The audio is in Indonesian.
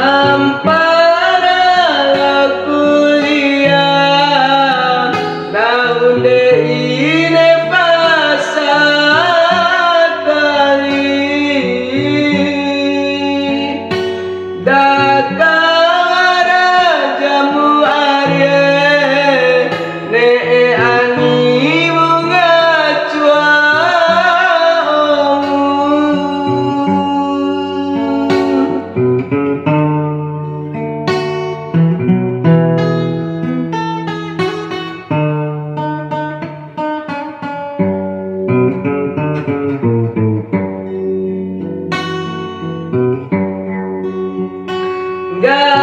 Ampara kuliah daun de ine pasakali dakara jamu arye ne ani bunga cua Gak